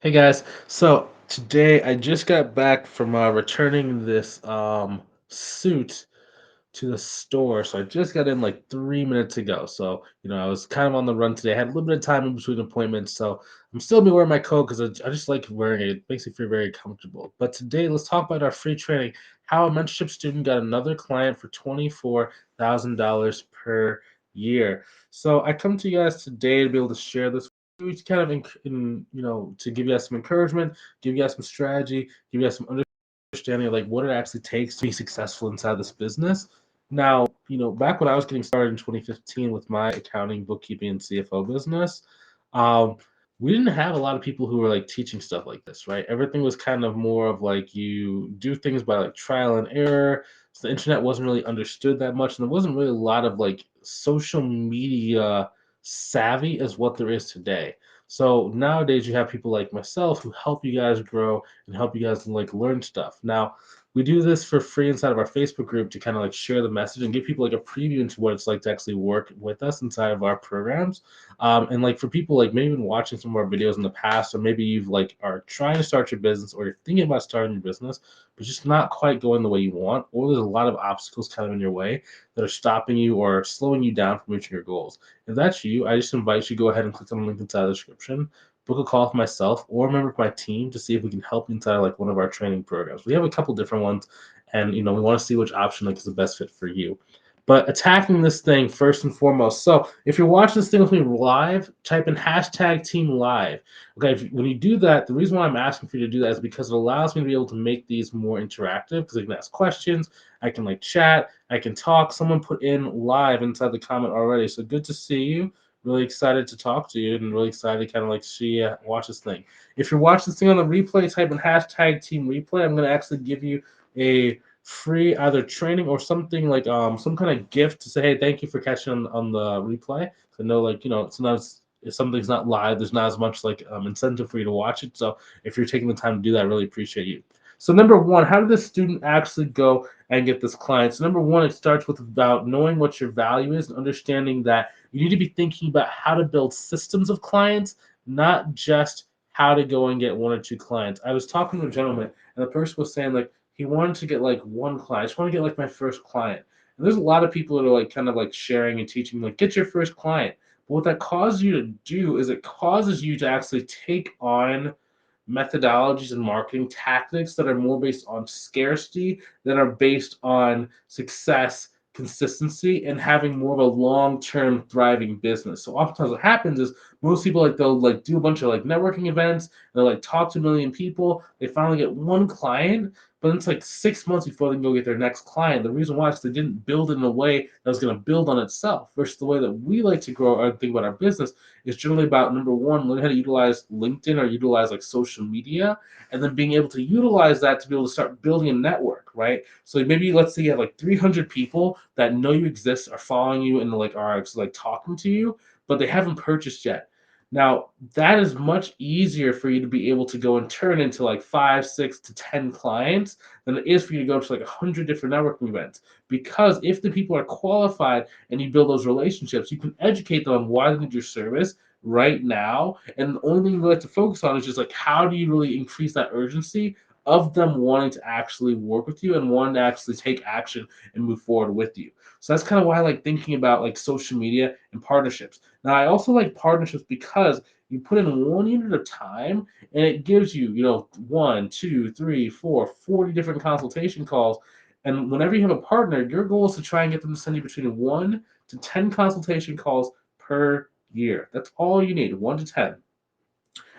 Hey guys, so today I just got back from returning this suit to the store. So I just got in like 3 minutes ago. So I was kind of on the run today. I had a little bit of time in between appointments, so I'm still be wearing my coat because I just like wearing it. It makes me feel very comfortable. But today, let's talk about our free training. How a mentorship student got another client for $24,000 per year. So I come to you guys today to be able to share this to kind of to give you guys some encouragement, give you guys some strategy, give you guys some understanding of like what it actually takes to be successful inside this business. Now, back when I was getting started in 2015 with my accounting, bookkeeping, and CFO business, um, we didn't have a lot of people who were like teaching stuff like this, right? Everything was kind of more of like you do things by like trial and error. So the internet wasn't really understood that much, and there wasn't really a lot of like social media savvy as what there is today. So nowadays you have people like myself who help you guys grow and help you guys like learn stuff. Now, we do this for free inside of our Facebook group to kind of like share the message and give people like a preview into what it's like to actually work with us inside of our programs. And like for people like maybe been watching some of our videos in the past, or maybe you've like are trying to start your business or you're thinking about starting your business, but just not quite going the way you want, or there's a lot of obstacles kind of in your way that are stopping you or slowing you down from reaching your goals. If that's you, I just invite you to go ahead and click on the link inside the description, book a call with myself or a member of my team to see if we can help you inside like one of our training programs. We have a couple different ones, and we want to see which option like is the best fit for you. But attacking this thing first and foremost. So if you're watching this thing with me live, type in hashtag team live. Okay, when you do that, the reason why I'm asking for you to do that is because it allows me to be able to make these more interactive because I can ask questions, I can like chat, I can talk. Someone put in live inside the comment already. So good to see you. Really excited to talk to you and really excited to kind of like see watch this thing. If you're watching this thing on the replay, type in hashtag team replay. I'm going to actually give you a free either training or something like some kind of gift to say, hey, thank you for catching on the replay. So I know like sometimes if something's not live, there's not as much like incentive for you to watch it. So if you're taking the time to do that, I really appreciate you. So number one, how did the student actually go and get this client? So number one, it starts with about knowing what your value is and understanding that you need to be thinking about how to build systems of clients, not just how to go and get one or two clients. I was talking to a gentleman, and the person was saying like he wanted to get like one client. I just want to get like my first client. And there's a lot of people that are like kind of like sharing and teaching like get your first client. But what that causes you to do is it causes you to actually take on methodologies and marketing tactics that are more based on scarcity, that are based on success, consistency, and having more of a long-term thriving business. So oftentimes what happens is most people like they'll like do a bunch of like networking events, they'll like talk to a million people, they finally get one client, but it's like 6 months before they can go get their next client. The reason why is they didn't build it in a way that was going to build on itself. Versus the way that we like to grow or think about our business is generally about number one, learning how to utilize LinkedIn or utilize like social media, and then being able to utilize that to be able to start building a network, right? So maybe let's say you have like 300 people that know you exist, are following you, and like are actually like talking to you, but they haven't purchased yet. Now, that is much easier for you to be able to go and turn into like 5, 6 to 10 clients than it is for you to go to like 100 different networking events. Because if the people are qualified and you build those relationships, you can educate them on why they need your service right now. And the only thing we like to focus on is just like how do you really increase that urgency of them wanting to actually work with you and wanting to actually take action and move forward with you. So that's kind of why I like thinking about like social media and partnerships. Now, I also like partnerships because you put in one unit of time and it gives you, one, two, three, four, 40 different consultation calls. And whenever you have a partner, your goal is to try and get them to send you between 1 to 10 consultation calls per year. That's all you need, 1 to 10.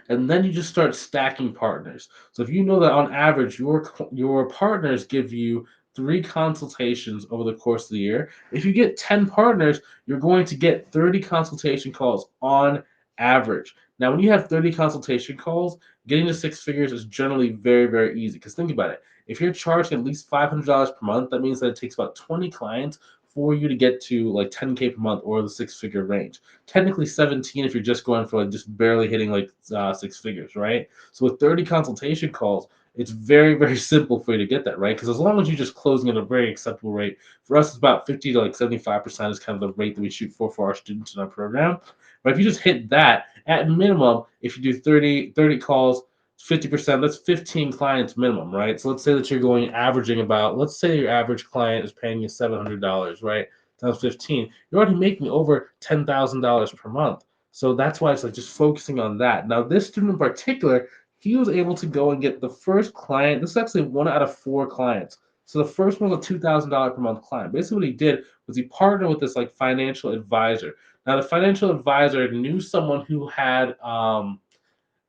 And then you just start stacking partners. So if you know that on average your partners give you 3 consultations over the course of the year, if you get 10 partners, you're going to get 30 consultation calls on average. Now, when you have 30 consultation calls, getting to 6 figures is generally very, very easy. Because think about it. If you're charging at least $500 per month, that means that it takes about 20 clients for you to get to like 10K per month or the 6 figure range. Technically 17 if you're just going for like just barely hitting like 6 figures, right? So with 30 consultation calls, it's very, very simple for you to get that, right? Because as long as you're just closing at a very acceptable rate, for us it's about 50 to like 75% is kind of the rate that we shoot for our students in our program. But if you just hit that, at minimum, if you do 30 calls 50%, that's 15 clients minimum, right? So let's say that you're going averaging about, let's say your average client is paying you $700, right? Times 15, you're already making over $10,000 per month. So that's why it's like just focusing on that. Now, this student in particular, he was able to go and get the first client. This is actually one out of four clients. So the first one was a $2,000 per month client. Basically, what he did was he partnered with this like financial advisor. Now, the financial advisor knew someone who had a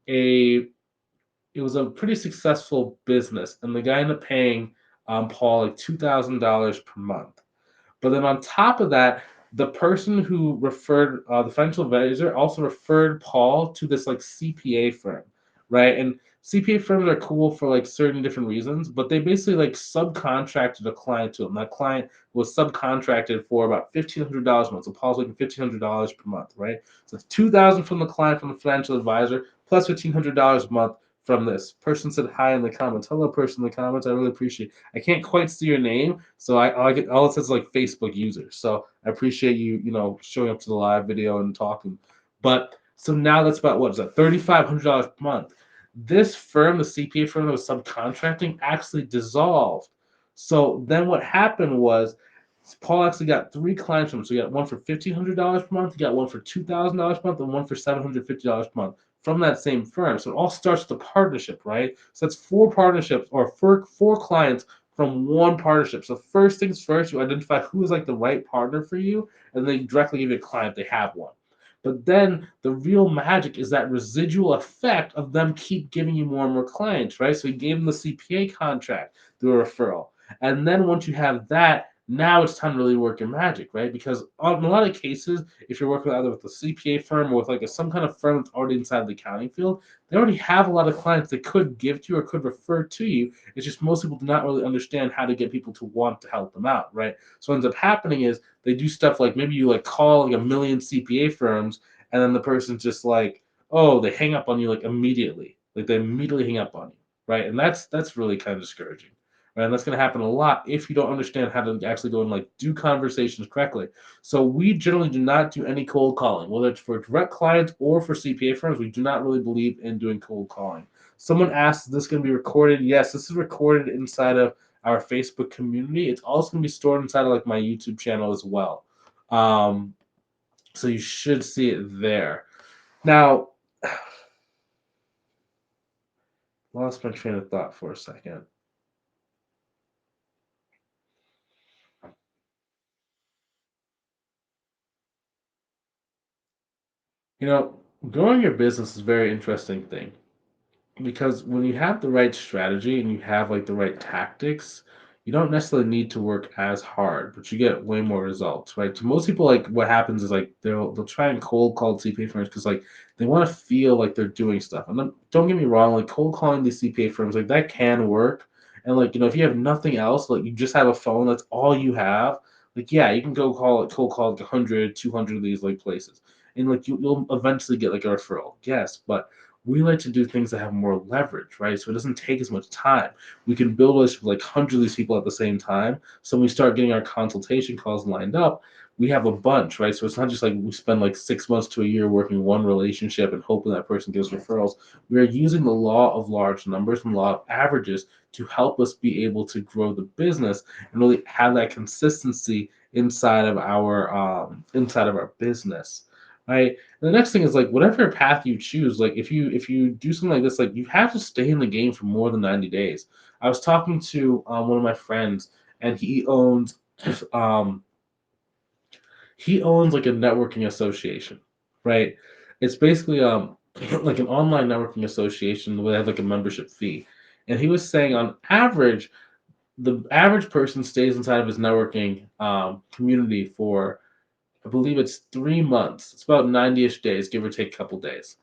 it was a pretty successful business, and the guy ended up paying Paul like $2,000 per month. But then on top of that, the person who referred the financial advisor also referred Paul to this like CPA firm, right? And CPA firms are cool for like certain different reasons, but they basically like subcontracted a client to him. That client was subcontracted for about $1,500 a month. So Paul's making $1,500 per month, right? So it's 2,000 from the client from the financial advisor plus $1,500 a month from this person. Said hi in the comments. Hello, person in the comments. I really appreciate. I can't quite see your name, so I get all it says is like Facebook user. So I appreciate you, showing up to the live video and talking. But so now that's about what is that $3,500 per month. This firm, the CPA firm that was subcontracting, actually dissolved. So then what happened was Paul actually got three clients from him. So he got one for $1,500 per month, he got one for $2,000 per month, and one for $750 per month from that same firm. So it all starts with a partnership, right? So that's four partnerships or four clients from one partnership. So first things first, you identify who is like the right partner for you, and they directly give you a client. They have one. But then the real magic is that residual effect of them keep giving you more and more clients, right? So you gave them the CPA contract through a referral. And then once you have that, now it's time to really work your magic, right? Because in a lot of cases, if you're working either with a CPA firm or with like some kind of firm that's already inside the accounting field, they already have a lot of clients they could give to you or could refer to you. It's just most people do not really understand how to get people to want to help them out, right? So what ends up happening is they do stuff like maybe you like call like a million CPA firms, and then the person's just like, oh, they hang up on you like immediately, like they immediately hang up on you, right? And that's really kind of discouraging. Right? And that's going to happen a lot if you don't understand how to actually go and like do conversations correctly. So we generally do not do any cold calling, whether it's for direct clients or for CPA firms. We do not really believe in doing cold calling. Someone asked, "Is this going to be recorded?" Yes, this is recorded inside of our Facebook community. It's also going to be stored inside of like my YouTube channel as well. Um, so you should see it there. Now, lost my train of thought for a second. You know, growing your business is a very interesting thing, because when you have the right strategy and you have like the right tactics, you don't necessarily need to work as hard, but you get way more results, right? To most people, like what happens is like they'll try and cold call CPA firms because like they want to feel like they're doing stuff. And then, don't get me wrong, like cold calling these CPA firms, like that can work. And like if you have nothing else, like you just have a phone, that's all you have. Like yeah, you can go cold call like 100, 200 of these like places, and like you'll eventually get like a referral. Yes, but we like to do things that have more leverage, right? So it doesn't take as much time. We can build relationships with like hundreds of these people at the same time. So when we start getting our consultation calls lined up, we have a bunch, right? So it's not just like we spend like 6 months to a year working one relationship and hoping that person gives referrals. We are using the law of large numbers and law of averages to help us be able to grow the business and really have that consistency inside of our business, right? And the next thing is like whatever path you choose, like if you do something like this, like you have to stay in the game for more than 90 days. I was talking to one of my friends, and um he owns like a networking association, right? It's basically like an online networking association where they have like a membership fee. And he was saying on average, the average person stays inside of his networking community for, I believe it's 3 months. It's about 90-ish days, give or take a couple days.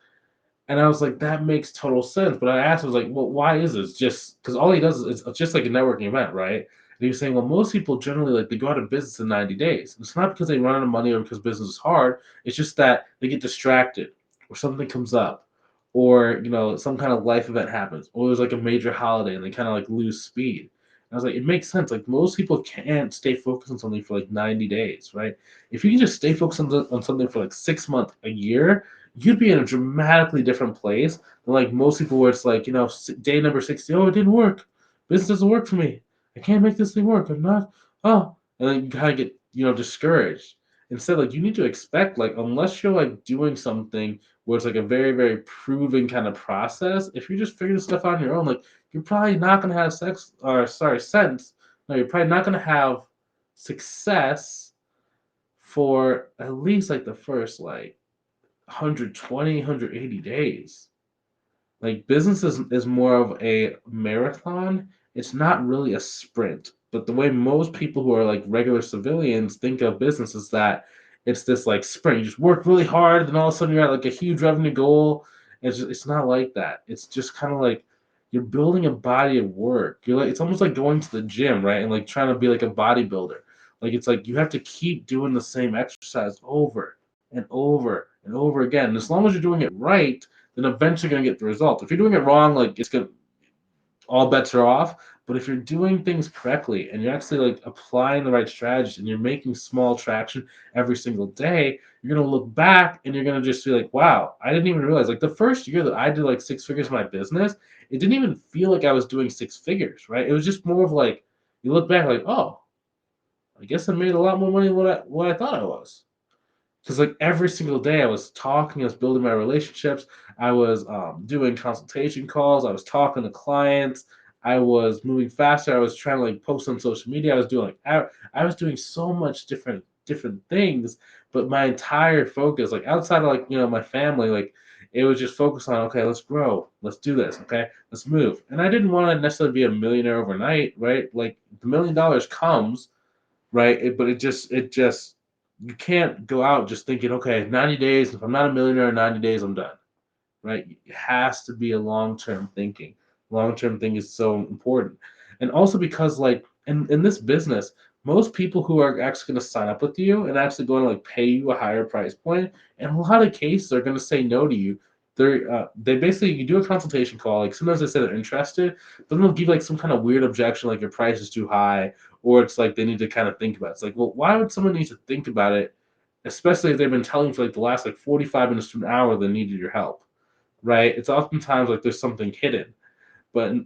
And I was like, that makes total sense. But I asked, I was like, well, why is this? Just because all he does is it's just like a networking event, right? And he was saying, well, most people generally like they go out of business in 90 days. It's not because they run out of money or because business is hard. It's just that they get distracted or something comes up, or some kind of life event happens, or there's like a major holiday and they kind of like lose speed. And I was like, it makes sense. Like most people can't stay focused on something for like 90 days, right? If you can just stay focused on something for like 6 months, a year, you'd be in a dramatically different place And like most people, where it's like, day number 60, oh, it didn't work. Business doesn't work for me. I can't make this thing work. I'm not, oh. And then you kind of get, discouraged. Instead, like, you need to expect, like, unless you're like doing something where it's like a very, very proven kind of process, if you just figure this stuff out on your own, like, you're probably not going to have sense. No, you're probably not going to have success for at least like the first like 120, 180 days. Like business is more of a marathon. It's not really a sprint. But the way most people who are like regular civilians think of business is that it's this like sprint. You just work really hard, and all of a sudden you're at like a huge revenue goal. It's not like that. It's just kind of like you're building a body of work. You're like, it's almost like going to the gym, right? And like trying to be like a bodybuilder. Like it's like you have to keep doing the same exercise over and over and over again. And as long as you're doing it right, then eventually you're gonna get the result. If you're doing it wrong, like it's gonna all bets are off. But if you're doing things correctly and you're actually like applying the right strategies and you're making small traction every single day, you're gonna look back and you're gonna just be like, wow, I didn't even realize. Like the first year that I did like six figures in my business, it didn't even feel like I was doing six figures, right? It was just more of like you look back like, oh, I guess I made a lot more money than what I thought I was. Because like every single day I was talking, I was building my relationships, I was doing consultation calls, I was talking to clients, I was moving faster, I was trying to like post on social media, I was doing like I was doing so much different things, but my entire focus, like outside of like my family, like it was just focused on, okay, let's grow, let's do this, okay, let's move. And I didn't want to necessarily be a millionaire overnight, right? Like the $1 million comes, right? But it just you can't go out just thinking, okay, 90 days. If I'm not a millionaire in 90 days, I'm done, right? It has to be a long term thinking. Long term thinking is so important, and also because like in this business, most people who are actually going to sign up with you and actually going to like pay you a higher price point, in a lot of cases, are going to say no to you. They basically you do a consultation call. Like sometimes they say they're interested, but then they'll give like some kind of weird objection, like your price is too high, or it's like they need to kind of think about it. It's like, well, why would someone need to think about it, especially if they've been telling you for like the last like 45 minutes to an hour they needed your help, right? It's oftentimes like there's something hidden,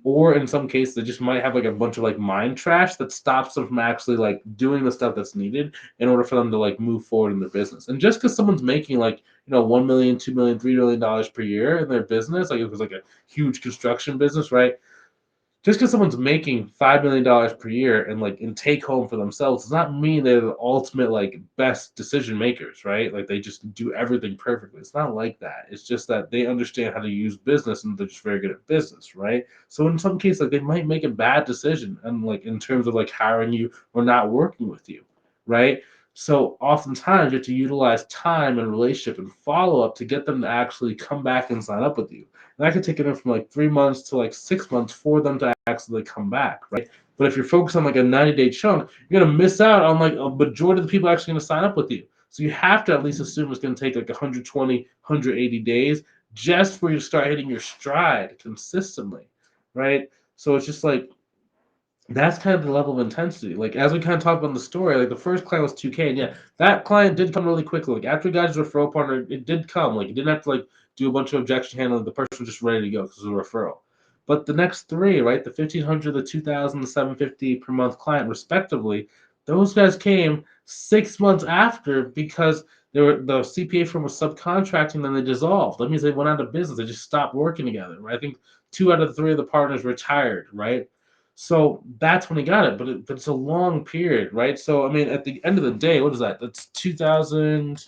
or in some cases they just might have like a bunch of like mind trash that stops them from actually like doing the stuff that's needed in order for them to like move forward in their business. And just because someone's making like 1 million, 2 million, $3 million per year in their business, like it was like a huge construction business, right? Just because someone's making $5 million per year and like in take home for themselves does not mean they're the ultimate like best decision makers, right? Like they just do everything perfectly. It's not like that. It's just that they understand how to use business and they're just very good at business, right? So in some cases, like they might make a bad decision and like in terms of like hiring you or not working with you, right? So oftentimes you have to utilize time and relationship and follow up to get them to actually come back and sign up with you. And that could take it from like 3 months to like 6 months for them to actually come back, right? But if you're focused on like a 90-day chunk, you're gonna miss out on like a majority of the people actually gonna sign up with you. So you have to at least assume it's gonna take like 120, 180 days just for you to start hitting your stride consistently, right? So it's just like that's kind of the level of intensity. Like as we kind of talked about in the story, like the first client was 2K, and yeah, that client did come really quickly. Like after we got his referral partner, it did come. Like you didn't have to like do a bunch of objection handling. The person was just ready to go because it was a referral. But the next three, right, the 1,500, the 2,000, the 750 per month client, respectively, those guys came 6 months after because the CPA firm was subcontracting, then they dissolved. That means they went out of business. They just stopped working together. Right? I think two out of the three of the partners retired. Right? So that's when he got it, but it's a long period, right? So I mean, at the end of the day, what is that? That's 2,000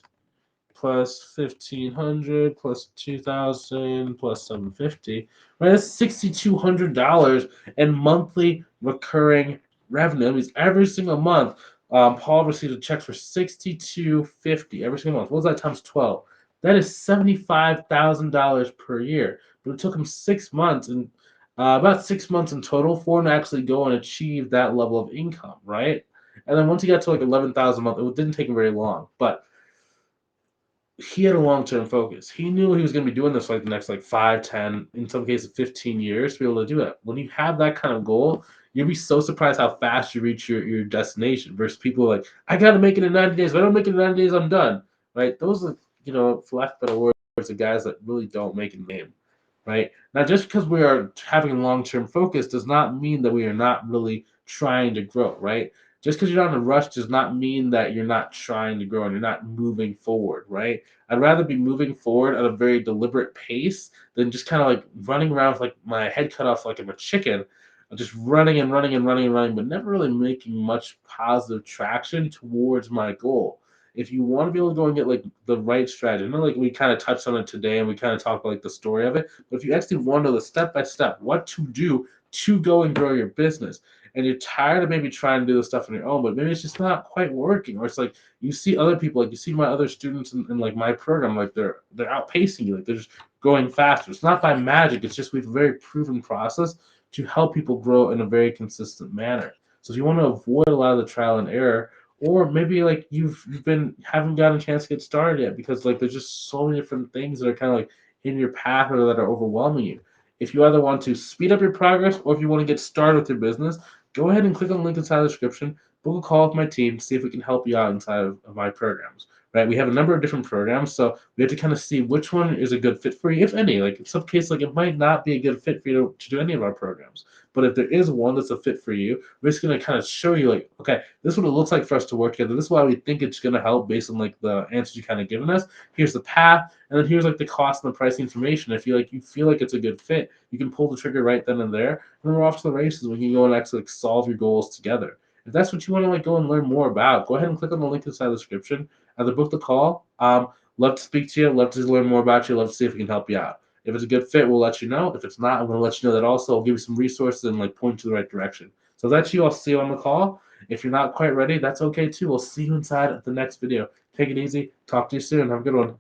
plus 1,500 plus 2,000 plus 750, right? That's $6,200 in monthly recurring revenue. That means every single month, Paul received a check for 6,250 every single month. What was that times 12? That is $75,000 per year. But it took him 6 months and about 6 months in total for him to actually go and achieve that level of income, right? And then once he got to like 11,000 a month, it didn't take him very long, but he had a long-term focus. He knew he was going to be doing this for like the next like 5, 10, in some cases 15 years to be able to do it. When you have that kind of goal, you'll be so surprised how fast you reach your destination versus people like, I got to make it in 90 days. If I don't make it in 90 days, I'm done. Right? Those are, for lack of better words, the guys that really don't make a name. right? Now, just because we are having long-term focus does not mean that we are not really trying to grow, right? Just because you're not in a rush does not mean that you're not trying to grow and you're not moving forward, right? I'd rather be moving forward at a very deliberate pace than just kind of like running around with like my head cut off like I'm a chicken, just running and running and running and running, but never really making much positive traction towards my goal. If you want to be able to go and get like the right strategy, I know like we kind of touched on it today and we kind of talked about like the story of it, but if you actually want to know the step by step, what to do to go and grow your business, and you're tired of maybe trying to do the stuff on your own, but maybe it's just not quite working, or it's like you see other people, like you see my other students in like my program, like they're outpacing you, like they're just going faster. It's not by magic, it's just we have a very proven process to help people grow in a very consistent manner. So if you want to avoid a lot of the trial and error, or maybe like you've been haven't gotten a chance to get started yet because like there's just so many different things that are kind of like in your path or that are overwhelming you. If you either want to speed up your progress or if you want to get started with your business, go ahead and click on the link inside the description, book a call with my team, see if we can help you out inside of my programs. Right? We have a number of different programs, so we have to kind of see which one is a good fit for you, if any. Like in some cases, like it might not be a good fit for you to do any of our programs. But if there is one that's a fit for you, we're just gonna kind of show you like, okay, this is what it looks like for us to work together. This is why we think it's gonna help based on like the answers you kind of given us. Here's the path, and then here's like the cost and the pricing information. If you feel like it's a good fit, you can pull the trigger right then and there, and then we're off to the races. We can go and actually like solve your goals together. If that's what you want to like go and learn more about, go ahead and click on the link inside the description. Either book the call. Love to speak to you. Love to learn more about you. Love to see if we can help you out. If it's a good fit, we'll let you know. If it's not, I'm going to let you know that also. I'll give you some resources and like point you to the right direction. So if that's you. I'll see you on the call. If you're not quite ready, that's okay too. We'll see you inside at the next video. Take it easy. Talk to you soon. Have a good one.